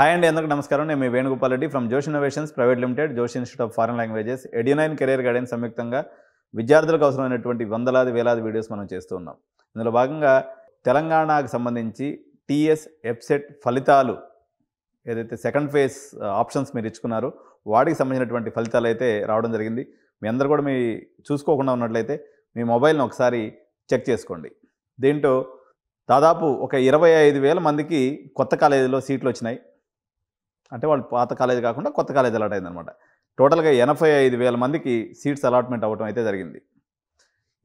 Hi అండి, అందరికీ నమస్కారం. నేను మీ Venugopal Reddy from Josh innovations private limited, Josh institute of foreign languages, Edunine career guidance సంయుక్తంగా విద్యార్థులకు అవసరమైనటువంటి వందలాది వేలాది వీడియోస్ మనం చేస్తూ ఉన్నాం. ఇందులో భాగంగా తెలంగాణకు సంబంధించి టీఎస్ ఎఫ్సెట్ ఫలితాలు ఏదైతే సెకండ్ ఫేజ్ ఆప్షన్స్ మీరు ఇచ్చుకున్నారో వాటికి సంబంధించినటువంటి ఫలితాలు అయితే రావడం జరిగింది. మీ అందరూ కూడా మీ చూసుకోకుండా ఉన్నట్లయితే మీ మొబైల్ని ఒకసారి చెక్ చేసుకోండి. దీంట్లో దాదాపు ఒక 25,000 మందికి కొత్త కాలేజీలో సీట్లు వచ్చినాయి. అంటే వాళ్ళు పాత కాలేజీ కాకుండా కొత్త కాలేజీ అలాట్ అయిందనమాట. టోటల్గా 85,000 మందికి సీట్స్ అలాట్మెంట్ అవ్వడం అయితే జరిగింది.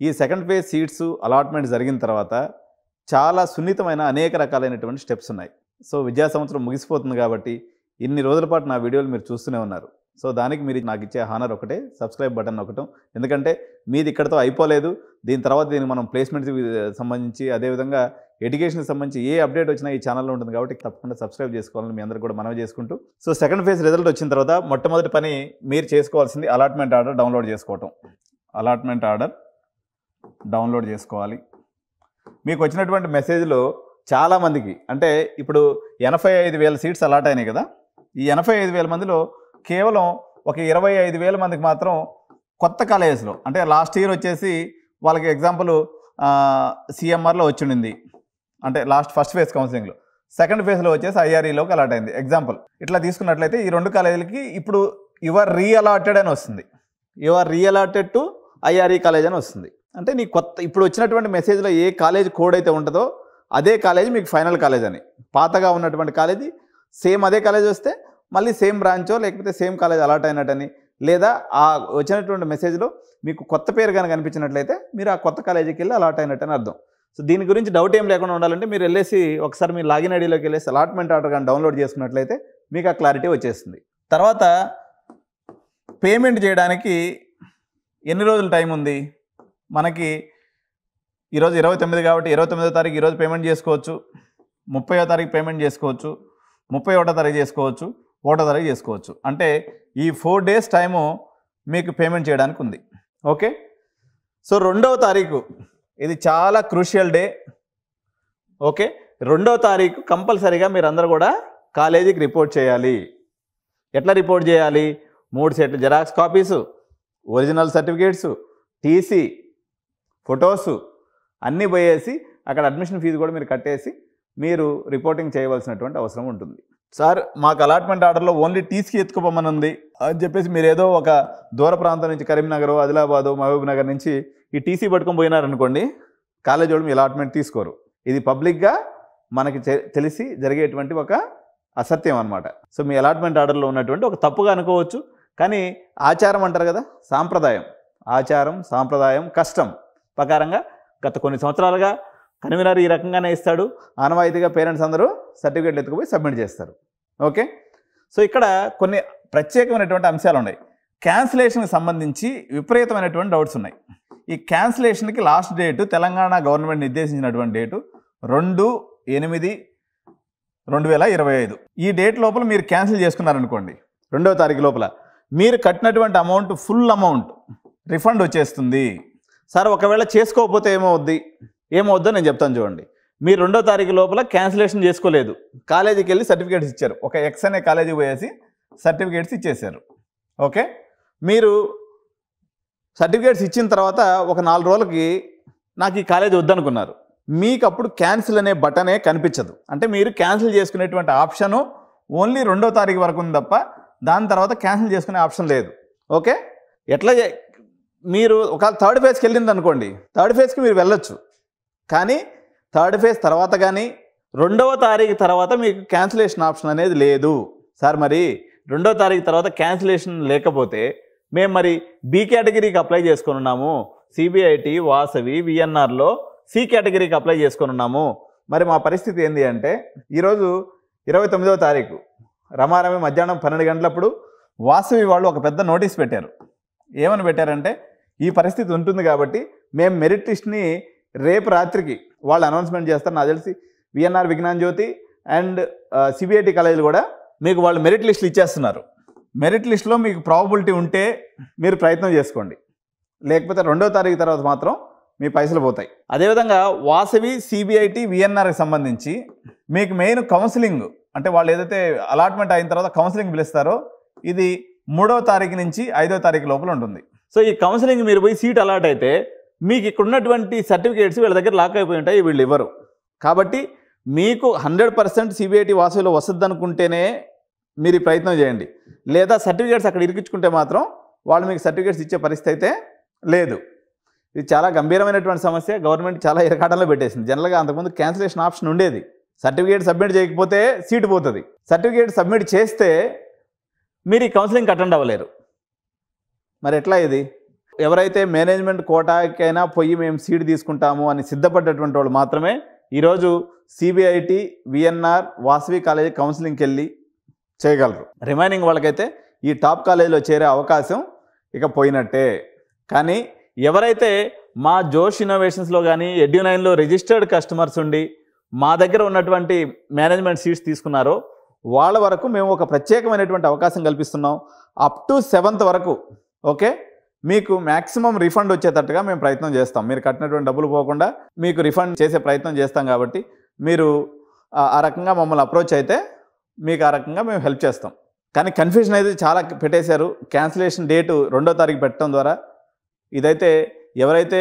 ఈ సెకండ్ ఫేజ్ సీట్స్ అలాట్మెంట్ జరిగిన తర్వాత చాలా సున్నితమైన అనేక రకాలైనటువంటి స్టెప్స్ ఉన్నాయి. సో విద్యా సంవత్సరం ముగిసిపోతుంది కాబట్టి ఇన్ని రోజుల పాటు నా వీడియోలు మీరు చూస్తూనే ఉన్నారు. సో దానికి మీరు నాకు ఇచ్చే హానర్ ఒకటే, సబ్స్క్రైబ్ బటన్ నొక్కటం. ఎందుకంటే మీది ఇక్కడతో అయిపోలేదు. దీని తర్వాత దీనికి మనం ప్లేస్మెంట్స్ సంబంధించి అదేవిధంగా ఎడ్యుకేషన్కి సంబంధించి ఏ అప్డేట్ వచ్చినా ఈ ఛానల్లో ఉంటుంది కాబట్టి తప్పకుండా సబ్స్క్రైబ్ చేసుకోవాలని మీ అందరూ కూడా మనవి చేసుకుంటూ, సో సెకండ్ ఫేజ్ రిజల్ట్ వచ్చిన తర్వాత మొట్టమొదటి పని మీరు చేసుకోవాల్సింది అలాట్మెంట్ ఆర్డర్ డౌన్లోడ్ చేసుకోవటం. అలాట్మెంట్ ఆర్డర్ డౌన్లోడ్ చేసుకోవాలి. మీకు వచ్చినటువంటి మెసేజ్లో చాలామందికి అంటే ఇప్పుడు 85,000 సీట్స్ అలాట్ అయినాయి కదా. ఈ 85,000 మందిలో కేవలం ఒక 25,000 మందికి మాత్రం కొత్త కాలేజెస్లో, అంటే లాస్ట్ ఇయర్ వచ్చేసి వాళ్ళకి ఎగ్జాంపుల్ సిఎంఆర్లో వచ్చింది, అంటే ఫస్ట్ ఫేజ్ కౌన్సిలింగ్లో. సెకండ్ ఫేజ్లో వచ్చేసి ఐఆర్ఈలోకి అలాట్ అయింది ఎగ్జాంపుల్. ఇట్లా తీసుకున్నట్లయితే ఈ రెండు కాలేజీలకి ఇప్పుడు యువర్ రీఅలాటెడ్ అని వస్తుంది. యువర్ రీఅలాటెడ్ టు ఐఆర్ఈ కాలేజ్ అని వస్తుంది. అంటే నీ కొత్త ఇప్పుడు వచ్చినటువంటి మెసేజ్లో ఏ కాలేజ్ కోడ్ అయితే ఉంటుందో అదే కాలేజ్ మీకు ఫైనల్ కాలేజ్ అని. పాతగా ఉన్నటువంటి కాలేజీ సేమ్ అదే కాలేజ్ వస్తే మళ్ళీ సేమ్ బ్రాంచో లేకపోతే సేమ్ కాలేజ్ అలాట్ అయినట్టని, లేదా ఆ వచ్చినటువంటి మెసేజ్లో మీకు కొత్త పేరు కనుక కనిపించినట్లయితే మీరు ఆ కొత్త కాలేజీకి వెళ్ళి అలాట్ అయినట్టని అర్థం. సో దీని గురించి డౌట్ ఏం లేకుండా ఉండాలంటే మీరు వెళ్ళేసి ఒకసారి మీ లాగిన్ ఐడిలోకి వెళ్ళేసి అలాట్మెంట్ ఆర్డర్ కానీ డౌన్లోడ్ చేసుకున్నట్లయితే మీకు ఆ క్లారిటీ వచ్చేస్తుంది. తర్వాత పేమెంట్ చేయడానికి ఎన్ని రోజులు టైం ఉంది మనకి? ఈరోజు 29 కాబట్టి 29వ తారీఖు ఈరోజు పేమెంట్ చేసుకోవచ్చు, 30వ తారీఖు పేమెంట్ చేసుకోవచ్చు, 31వ తారీఖు చేసుకోవచ్చు, 1వ తారీఖు చేసుకోవచ్చు. అంటే ఈ 4 డేస్ టైము మీకు పేమెంట్ చేయడానికి ఉంది. ఓకే, సో 2వ తారీఖు ఇది చాలా క్రూషియల్ డే. ఓకే, 2వ తారీఖు కంపల్సరీగా మీరు అందరూ కూడా కాలేజీకి రిపోర్ట్ చేయాలి. ఎట్లా రిపోర్ట్ చేయాలి? 3 సెట్లు xerox copies, original certificates, TC, photos అన్నీ పోయేసి అక్కడ అడ్మిషన్ ఫీజు కూడా మీరు కట్టేసి మీరు రిపోర్టింగ్ చేయవలసినటువంటి అవసరం ఉంటుంది. సార్ మాకు అలాట్మెంట్ ఆర్డర్లో ఓన్లీ టీసీకి ఎత్తుకుపోమని ఉంది అని చెప్పేసి మీరు ఏదో ఒక దూర ప్రాంతం నుంచి కరీంనగర్, ఆదిలాబాదు, మహబూబ్ నగర్ నుంచి ఈ టీసీ పట్టుకొని పోయినారనుకోండి, కాలేజ్ వాళ్ళు మీ అలాట్మెంట్ తీసుకోరు. ఇది పబ్లిక్గా మనకి తెలిసి జరిగేటువంటి ఒక అసత్యం అనమాట. సో మీ అలాట్మెంట్ ఆర్డర్లో ఉన్నటువంటి ఒక తప్పుగా అనుకోవచ్చు, కానీ ఆచారం అంటారు కదా, సాంప్రదాయం, ఆచారం సాంప్రదాయం కష్టం ప్రకారంగా గత కొన్ని సంవత్సరాలుగా కన్వీనర్ ఈ రకంగానే ఇస్తాడు. ఆనవాయితీగా పేరెంట్స్ అందరూ సర్టిఫికేట్లు ఎత్తుకుపోయి సబ్మిట్ చేస్తారు. ఓకే, సో ఇక్కడ కొన్ని ప్రత్యేకమైనటువంటి అంశాలు ఉన్నాయి. క్యాన్సిలేషన్కి సంబంధించి విపరీతమైనటువంటి డౌట్స్ ఉన్నాయి. ఈ క్యాన్సిలేషన్కి లాస్ట్ డేటు తెలంగాణ గవర్నమెంట్ నిర్దేశించినటువంటి డేటు 2/8/2025. ఈ డేట్ లోపల మీరు క్యాన్సిల్ చేసుకున్నారనుకోండి, 2వ తారీఖు లోపల మీరు కట్టినటువంటి అమౌంట్ ఫుల్ అమౌంట్ రిఫండ్ వచ్చేస్తుంది. సార్ ఒకవేళ చేసుకోకపోతే ఏమవుద్దో నేను చెప్తాను చూడండి. మీరు 2వ తారీఖు లోపల క్యాన్సిలేషన్ చేసుకోలేదు, కాలేజీకి వెళ్ళి సర్టిఫికేట్స్ ఇచ్చారు, ఒక ఎక్స్ అనే కాలేజీకి పోయేసి సర్టిఫికేట్స్ ఇచ్చేసారు. ఓకే, మీరు సర్టిఫికేట్స్ ఇచ్చిన తర్వాత ఒక 4 రోజులకి నాకు ఈ కాలేజీ వద్దనుకున్నారు, మీకు అప్పుడు క్యాన్సిల్ అనే బటనే కనిపించదు. అంటే మీరు క్యాన్సిల్ చేసుకునేటువంటి ఆప్షను ఓన్లీ 2వ తారీఖు వరకు ఉంది తప్ప దాని తర్వాత క్యాన్సిల్ చేసుకునే ఆప్షన్ లేదు. ఓకే, ఎట్లా మీరు ఒకవేళ 3rd ఫేజ్కి వెళ్ళింది అనుకోండి, 3rd ఫేజ్కి మీరు వెళ్ళొచ్చు, కానీ 3rd ఫేజ్ తర్వాత కానీ 2వ తారీఖు తర్వాత మీకు క్యాన్సిలేషన్ ఆప్షన్ అనేది లేదు. సార్ మరి 2వ తారీఖు తర్వాత క్యాన్సిలేషన్ లేకపోతే మేము మరి బి కేటగిరీకి అప్లై చేసుకొని ఉన్నాము, సిబిఐటి, వాసవి, విఎన్ఆర్లో సి కేటగిరీకి అప్లై చేసుకొని ఉన్నాము, మరి మా పరిస్థితి ఏంటి అంటే, ఈరోజు 29వ తారీఖు రమారమి మధ్యాహ్నం 12 గంటలప్పుడు వాసవి వాళ్ళు ఒక పెద్ద నోటీస్ పెట్టారు. ఏమని పెట్టారంటే, ఈ పరిస్థితి ఉంటుంది కాబట్టి మేము మెరిట్ లిస్ట్ని రేపు రాత్రికి వాళ్ళు అనౌన్స్మెంట్ చేస్తారు. నాకు తెలిసి VNR, Vignan Jyothi and CBIT కాలేజీలు కూడా మీకు వాళ్ళు మెరిట్ లిస్టులు ఇచ్చేస్తున్నారు. మెరిట్ లిస్టులో మీకు ప్రాబబిలిటీ ఉంటే మీరు ప్రయత్నం చేసుకోండి, లేకపోతే 2వ తారీఖు తర్వాత మాత్రం మీ పైసలు పోతాయి. అదేవిధంగా వాసవి, సిబిఐటి, విఎన్ఆర్కి సంబంధించి మీకు మెయిన్ కౌన్సిలింగ్ అంటే వాళ్ళు ఏదైతే అలాట్మెంట్ అయిన తర్వాత కౌన్సిలింగ్ పిలుస్తారో ఇది 3వ తారీఖు నుంచి 5వ తారీఖు లోపల ఉంటుంది. సో ఈ కౌన్సిలింగ్ మీరు పోయి సీట్ అలాట్ అయితే మీకు ఇక్కడ ఉన్నటువంటి సర్టిఫికేట్స్ వీళ్ళ దగ్గర లాక్ అయిపోయి ఉంటాయి, వీళ్ళు ఇవ్వరు. కాబట్టి మీకు 100% CBIT వాసవిలో వస్తుంది అనుకుంటేనే మీరు ఈ ప్రయత్నం చేయండి. లేదా సర్టిఫికేట్స్ అక్కడ ఇరికించుకుంటే మాత్రం వాళ్ళు మీకు సర్టిఫికేట్స్ ఇచ్చే పరిస్థితి అయితే లేదు. ఇది చాలా గంభీరమైనటువంటి సమస్య. గవర్నమెంట్ చాలా ఇరకాటంలో పెట్టేసింది. జనరల్గా అంతకుముందు క్యాన్సిలేషన్ ఆప్షన్ ఉండేది. సర్టిఫికేట్ సబ్మిట్ చేయకపోతే సీటు పోతుంది. సర్టిఫికేట్ సబ్మిట్ చేస్తే మీరు ఈ కౌన్సిలింగ్కి అటెండ్ అవ్వలేరు. మరి ఎట్లా ఇది? ఎవరైతే మేనేజ్మెంట్ కోటాకైనా పోయి మేము సీట్ తీసుకుంటాము అని సిద్ధపడ్డటువంటి వాళ్ళు మాత్రమే ఈరోజు CBIT VNR వాసవి కాలేజీ కౌన్సిలింగ్కి వెళ్ళి చేయగలరు. రిమైనింగ్ వాళ్ళకైతే ఈ టాప్ కాలేజీలో చేరే అవకాశం ఇక పోయినట్టే. కానీ ఎవరైతే మా జోష్ ఇన్నోవేషన్స్లో కానీ ఎడ్యునైన్లో రిజిస్టర్డ్ కస్టమర్స్ ఉండి మా దగ్గర ఉన్నటువంటి మేనేజ్మెంట్ సీట్స్ తీసుకున్నారో వాళ్ళ వరకు మేము ఒక ప్రత్యేకమైనటువంటి అవకాశం కల్పిస్తున్నాం. అప్ టు 7th వరకు ఓకే, మీకు మ్యాక్సిమం రిఫండ్ వచ్చేటట్టుగా మేము ప్రయత్నం చేస్తాం. మీరు కట్టినటువంటి డబ్బులు పోకుండా మీకు రిఫండ్ చేసే ప్రయత్నం చేస్తాం. కాబట్టి మీరు ఆ రకంగా మమ్మల్ని అప్రోచ్ అయితే మీకు ఆ రకంగా మేము హెల్ప్ చేస్తాం. కానీ కన్ఫ్యూజన్ అయితే చాలా పెట్టేశారు. క్యాన్సిలేషన్ డేటు 2వ తారీఖు పెట్టడం ద్వారా ఇదైతే ఎవరైతే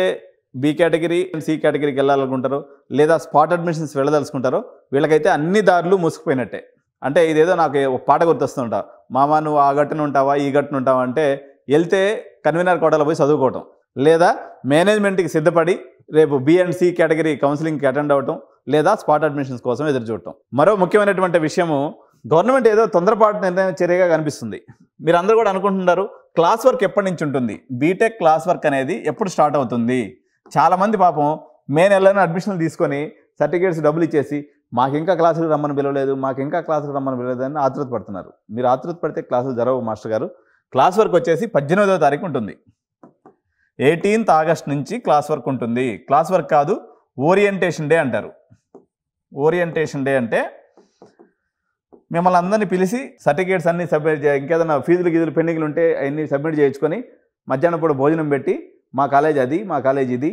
B కేటగిరీ C కేటగిరీకి వెళ్ళాలనుకుంటారో లేదా స్పాట్ అడ్మిషన్స్ వెళ్ళదలుచుకుంటారో వీళ్ళకైతే అన్ని దారులు మూసుకుపోయినట్టే. అంటే ఇదేదో నాకు ఒక పాట గుర్తొస్తుంటా, మామ నువ్వు ఆ గట్టున ఉంటావా ఈ గట్టున ఉంటావా అంటే వెళ్తే కన్వీనర్ కోటాలో పోయి చదువుకోవటం, లేదా మేనేజ్మెంట్కి సిద్ధపడి రేపు B and C కేటగిరీ కౌన్సిలింగ్కి అటెండ్ అవ్వటం, లేదా స్పాట్ అడ్మిషన్స్ కోసం ఎదురు చూడటం. మరో ముఖ్యమైనటువంటి విషయము, గవర్నమెంట్ ఏదో తొందరపాటు నిర్ణయం చర్యగా కనిపిస్తుంది. మీరు అందరూ కూడా అనుకుంటున్నారు క్లాస్ వర్క్ ఎప్పటి నుంచి ఉంటుంది, బీటెక్ క్లాస్ వర్క్ అనేది ఎప్పుడు స్టార్ట్ అవుతుంది. చాలామంది పాపం మే నెలలోనే అడ్మిషన్లు తీసుకొని సర్టిఫికేట్స్ డబ్బులు ఇచ్చేసి మాకు ఇంకా క్లాసులు రమ్మని పిలవలేదు, మాకు ఇంకా క్లాసులు రమ్మని పిలవలేదు అని ఆతృత పడుతున్నారు. మీరు ఆతృత పడితే క్లాసులు జరగవు మాస్టర్ గారు. క్లాస్ వర్క్ వచ్చేసి 18వ తారీఖు ఉంటుంది. 18th ఆగస్ట్ నుంచి క్లాస్ వర్క్ ఉంటుంది. క్లాస్ వర్క్ కాదు, ఓరియంటేషన్ డే అంటారు. ఓరియంటేషన్ డే అంటే మిమ్మల్ని అందరినీ పిలిచి సర్టిఫికేట్స్ అన్నీ సబ్మిట్ చేయ, ఇంకేదైనా ఫీజులు గీజులు పెండింగ్లు ఉంటే అవన్నీ సబ్మిట్ చేయించుకొని మధ్యాహ్నం పూట భోజనం పెట్టి మా కాలేజ్ అది, మా కాలేజ్ ఇది,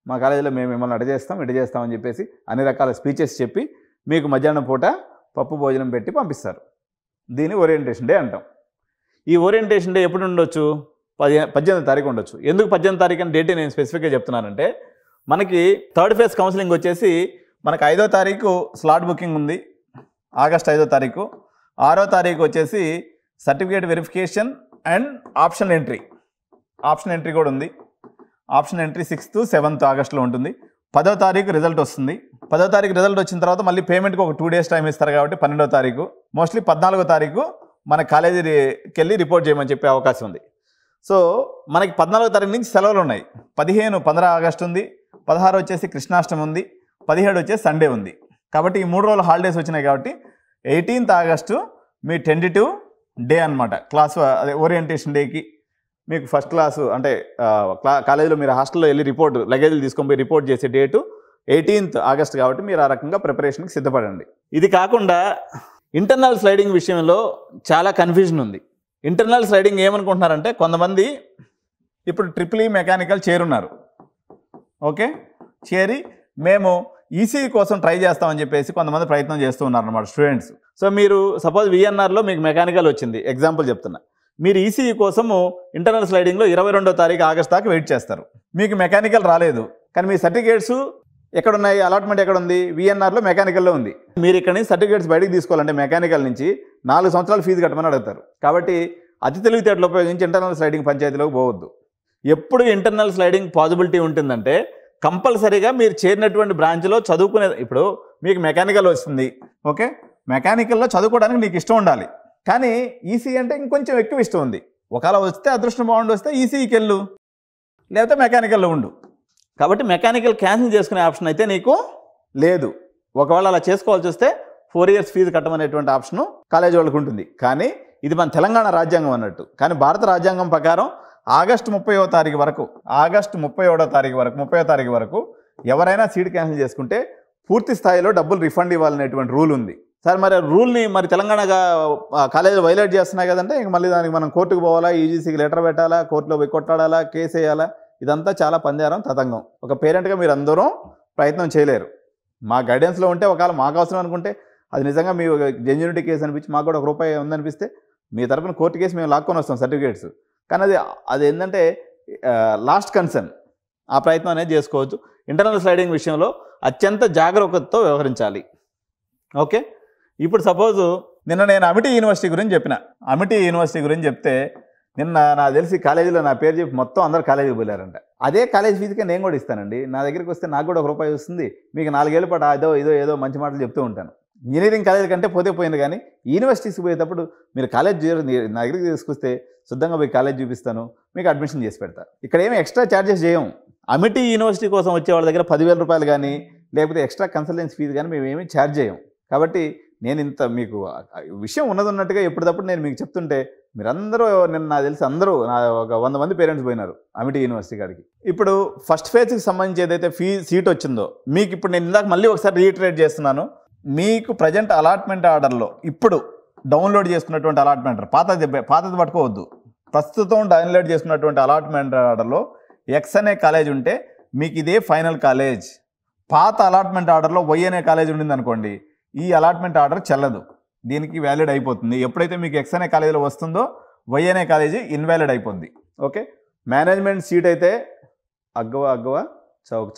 మా కాలేజీలో మేము మిమ్మల్ని అటు చేస్తామని చెప్పేసి అన్ని రకాల స్పీచెస్ చెప్పి మీకు మధ్యాహ్నం పూట పప్పు భోజనం పెట్టి పంపిస్తారు. దీన్ని ఓరియంటేషన్ డే అంటాం. ఈ ఓరియంటేషన్ డే ఎప్పుడు ఉండొచ్చు? 18వ తారీఖు ఉండొచ్చు. ఎందుకు 18వ తారీఖు అని డేట్ నేను స్పెసిఫిక్గా చెప్తున్నానంటే మనకి థర్డ్ ఫేజ్ కౌన్సిలింగ్ వచ్చేసి మనకు 5వ తారీఖు స్లాట్ బుకింగ్ ఉంది, ఆగస్ట్ 5వ తారీఖు. 6వ తారీఖు వచ్చేసి certificate verification and option entry కూడా ఉంది. ఆప్షన్ ఎంట్రీ 6th 7th ఆగస్టులో ఉంటుంది. 10వ తారీఖు రిజల్ట్ వస్తుంది. 10వ తారీఖు రిజల్ట్ వచ్చిన తర్వాత మళ్ళీ పేమెంట్కి ఒక 2 days టైం ఇస్తారు కాబట్టి 12వ తారీఖు, మోస్ట్లీ 14వ తారీఖు మన కాలేజీకి వెళ్ళి రిపోర్ట్ చేయమని చెప్పే అవకాశం ఉంది. సో మనకి 14వ తారీఖు నుంచి సెలవులు ఉన్నాయి. 15 ఆగస్టు ఉంది, 16 వచ్చేసి కృష్ణాష్టమి ఉంది, 17 వచ్చేసి సండే ఉంది. కాబట్టి ఈ 3 రోజులు హాలిడేస్ వచ్చినాయి కాబట్టి 18th ఆగస్టు మీ టెంటేటివ్ డే అనమాట. క్లాస్ అదే ఓరియంటేషన్ డేకి మీకు ఫస్ట్ క్లాసు అంటే కాలేజీలో మీరు హాస్టల్లో వెళ్ళి లగేజీలు తీసుకొని పోయి రిపోర్ట్ చేసే డేటు 18th ఆగస్ట్ కాబట్టి మీరు ఆ రకంగా ప్రిపరేషన్కి సిద్ధపడండి. ఇది కాకుండా ఇంటర్నల్ స్లైడింగ్ విషయంలో చాలా కన్ఫ్యూజన్ ఉంది. ఇంటర్నల్ స్లైడింగ్ ఏమనుకుంటున్నారంటే కొంతమంది ఇప్పుడు ట్రిపుల్ ఈ మెకానికల్ చేరున్నారు. ఓకే, చేరి మేము ఈసీఈ కోసం ట్రై చేస్తామని చెప్పేసి కొంతమంది ప్రయత్నం చేస్తూ ఉన్నారు అన్నమాట స్టూడెంట్స్. సో మీరు సపోజ్ VNRలో మీకు మెకానికల్ వచ్చింది, ఎగ్జాంపుల్ చెప్తున్నా, మీరు ఈసీఈ కోసము ఇంటర్నల్ స్లైడింగ్లో 22వ తారీఖు ఆగస్ట్ దాకా వెయిట్ చేస్తారు. మీకు మెకానికల్ రాలేదు కానీ మీ సర్టిఫికేట్స్ ఎక్కడున్నాయి, అలాట్మెంట్ ఎక్కడ ఉంది, VNRలో మెకానికల్లో ఉంది. మీరు ఇక్కడ నుంచి సర్టిఫికేట్స్ బయటకు తీసుకోవాలంటే మెకానికల్ నుంచి 4 సంవత్సరాలు ఫీజు కట్టమని అడుగుతారు. కాబట్టి అతి తెలివితేటలు ఉపయోగించి ఇంటర్నల్ స్లైడింగ్ పంచాయతీలోకి పోవద్దు. ఎప్పుడు ఇంటర్నల్ స్లైడింగ్ పాసిబిలిటీ ఉంటుందంటే కంపల్సరీగా మీరు చేరినటువంటి బ్రాంచ్లో చదువుకునే, ఇప్పుడు మీకు మెకానికల్ వస్తుంది, ఓకే, మెకానికల్లో చదువుకోవడానికి నీకు ఇష్టం ఉండాలి. కానీ ఈసీ అంటే ఇంకొంచెం ఎక్కువ ఇష్టం ఉంది. ఒకవేళ వస్తే అదృష్టం బాగుండి వస్తే ఈసీకి వెళ్ళు, లేకపోతే మెకానికల్లో ఉండు. కాబట్టి మెకానికల్ క్యాన్సిల్ చేసుకునే ఆప్షన్ అయితే నీకు లేదు. ఒకవేళ అలా చేసుకోవాల్సి వస్తే 4 years ఫీజు కట్టమనేటువంటి ఆప్షను కాలేజీ వాళ్ళకు ఉంటుంది. కానీ ఇది మన తెలంగాణ రాజ్యాంగం అన్నట్టు. కానీ భారత రాజ్యాంగం ప్రకారం ఆగస్టు 30వ తారీఖు వరకు, ఆగస్టు 30వ తారీఖు వరకు ఎవరైనా సీట్ క్యాన్సిల్ చేసుకుంటే పూర్తి స్థాయిలో డబ్బులు రిఫండ్ ఇవ్వాలనేటువంటి రూల్ ఉంది. సార్ మరి రూల్ని మరి తెలంగాణ కాలేజీలు వైలేట్ చేస్తున్నాయి కదంటే ఇంక మళ్ళీ దానికి మనం కోర్టుకు పోవాలా, యూజీసీకి లెటర్ పెట్టాలా, కోర్టులో పోయి కొట్టాడాలా, కేసు వేయాలా, ఇదంతా చాలా పందేరం తతంగం. ఒక పేరెంట్గా మీరు అందరూ ప్రయత్నం చేయలేరు. మా గైడెన్స్లో ఉంటే ఒకవేళ మాకు అవసరం అనుకుంటే అది నిజంగా మీ జెన్యూనిటీ కేసు అనిపించి మాకు కూడా ₹1 ఉందనిపిస్తే మీ తరపున కోర్టు కేసు మేము లాక్కొని వస్తాం సర్టిఫికేట్స్. కానీ అది ఏంటంటే లాస్ట్ కన్సర్న్. ఆ ప్రయత్నం అనేది చేసుకోవచ్చు. ఇంటర్నల్ స్లైడింగ్ విషయంలో అత్యంత జాగరూకతతో వ్యవహరించాలి. ఓకే. ఇప్పుడు సపోజు నిన్న నేను అమిటీ యూనివర్సిటీ గురించి చెప్పిన. అమిటీ యూనివర్సిటీ గురించి చెప్తే నిన్న నాకు తెలిసి కాలేజీలో నా పేరు చెప్పి మొత్తం అందరు కాలేజీకి పోయారంట. అదే కాలేజ్ ఫీజుకే నేను కూడా ఇస్తానండి. నా దగ్గరికి వస్తే నాకు కూడా ₹1 వస్తుంది. మీకు 4 ఏళ్ళ పాటు ఏదో మంచి మాటలు చెప్తూ ఉంటాను. ఇంజనీరింగ్ కాలేజ్ కంటే పోయింది. కానీ యూనివర్సిటీస్కి పోయేటప్పుడు మీరు కాలేజ్ నా దగ్గరికి తీసుకొస్తే శుద్ధంగా పోయి కాలేజ్ చూపిస్తాను, మీకు అడ్మిషన్ చేసి పెడతా. ఇక్కడ ఏమి ఎక్స్ట్రా ఛార్జెస్ చేయం. అమిటీ యూనివర్సిటీ కోసం వచ్చే వాళ్ళ దగ్గర ₹10,000 కానీ లేకపోతే ఎక్స్ట్రా కన్సల్టెన్సీ ఫీజు కానీ మేము ఏమీ ఛార్జ్ చేయం. కాబట్టి నేను ఇంత మీకు విషయం ఉన్నట్టుగా ఎప్పటికప్పుడు నేను మీకు చెప్తుంటే మీరందరూ నాకు తెలిసి అందరూ ఒక 100 మంది పేరెంట్స్ పోయినారు అమిటీ యూనివర్సిటీ కాడికి. ఇప్పుడు ఫస్ట్ ఫేజ్కి సంబంధించి ఏదైతే సీట్ వచ్చిందో మీకు ఇప్పుడు నేను ఇందాక మళ్ళీ ఒకసారి రీఇటరేట్ చేస్తున్నాను. మీకు ప్రజెంట్ అలాట్మెంట్ ఆర్డర్లో ఇప్పుడు డౌన్లోడ్ చేసుకున్నటువంటి అలాట్మెంట్ పాతది పట్టుకోవద్దు. ప్రస్తుతం డౌన్లోడ్ చేసుకున్నటువంటి అలాట్మెంట్ ఆర్డర్లో ఎక్స్ అనే కాలేజ్ ఉంటే మీకు ఇదే ఫైనల్ కాలేజ్. పాత అలాట్మెంట్ ఆర్డర్లో వై అనే కాలేజ్ ఉండింది అనుకోండి, ఈ అలాట్మెంట్ ఆర్డర్ చెల్లదు, దీనికి వ్యాలిడ్ అయిపోతుంది. ఎప్పుడైతే మీకు ఎక్స్ అనే కాలేజీలో వస్తుందో వై అనే కాలేజీ ఇన్వాలిడ్ అయిపోద్ది. ఓకే. మేనేజ్మెంట్ సీట్ అయితే అగ్గవ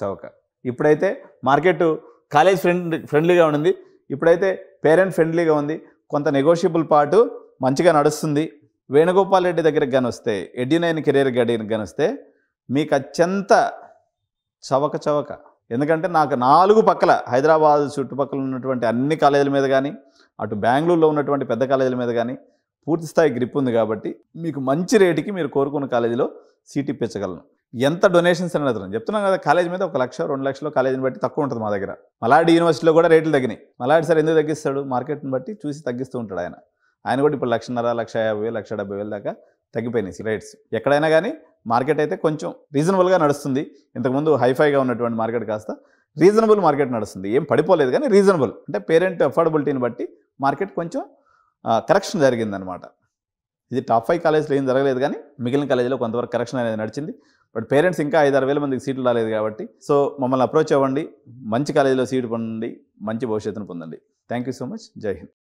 చౌక. ఇప్పుడైతే మార్కెట్ కాలేజ్ ఫ్రెండ్లీగా ఉంది. ఇప్పుడైతే పేరెంట్ ఫ్రెండ్లీగా ఉంది. కొంత నెగోషియబుల్ పార్ట్ మంచిగా నడుస్తుంది. వేణుగోపాల్ రెడ్డి దగ్గరికి కానీ వస్తే, ఎడ్యునైన్ కెరీర్ గైడెన్ కానీ వస్తే మీకు అత్యంత చవక. ఎందుకంటే నాకు 4 పక్కల హైదరాబాద్ చుట్టుపక్కల ఉన్నటువంటి అన్ని కాలేజీల మీద కానీ, అటు బెంగళూరులో ఉన్నటువంటి పెద్ద కాలేజీల మీద కానీ పూర్తి స్థాయి గ్రిప్ ఉంది. కాబట్టి మీకు మంచి రేటుకి మీరు కోరుకున్న కాలేజీలో సీట్ ఇప్పించగలను. ఎంత డొనేషన్స్ అనేది చెప్తున్నాం కదా, కాలేజ్ మీద 1 లక్ష 2 లక్షలు కాలేజీని బట్టి తక్కువ ఉంటుంది మా దగ్గర. మలాడి యూనివర్సిటీలో కూడా రేట్లు తగ్గినాయి. మలాడి సార్ ఎందుకు తగ్గిస్తాడు? మార్కెట్ని బట్టి చూసి తగ్గిస్తూ ఉంటాడు ఆయన కూడా ఇప్పుడు 1,50,000 1,50,000 1,70,000 దాకా తగ్గిపోయినాయి రేట్స్. ఎక్కడైనా కానీ మార్కెట్ అయితే కొంచెం రీజనబుల్గా నడుస్తుంది. ఇంతకుముందు హైఫైగా ఉన్నటువంటి మార్కెట్ కాస్త రీజనబుల్ మార్కెట్ నడుస్తుంది. ఏం పడిపోలేదు కానీ రీజనబుల్ అంటే పేరెంట్ అఫోర్డబిలిటీని బట్టి మార్కెట్ కొంచెం కరెక్షన్ జరిగిందనమాట. ఇది టాప్ 5 కాలేజ్లో ఏం జరగలేదు కానీ మిగిలిన కాలేజీలో కొంతవరకు కరెక్షన్ అనేది నడిచింది. బట్ పేరెంట్స్ ఇంకా 5-6 వేల మందికి సీట్లు రాలేదు కాబట్టి సో మమ్మల్ని అప్రోచ్ అవ్వండి. మంచి కాలేజీలో సీటు పొందండి, మంచి భవిష్యత్తును పొందండి. Thank you so much. జై హింద్.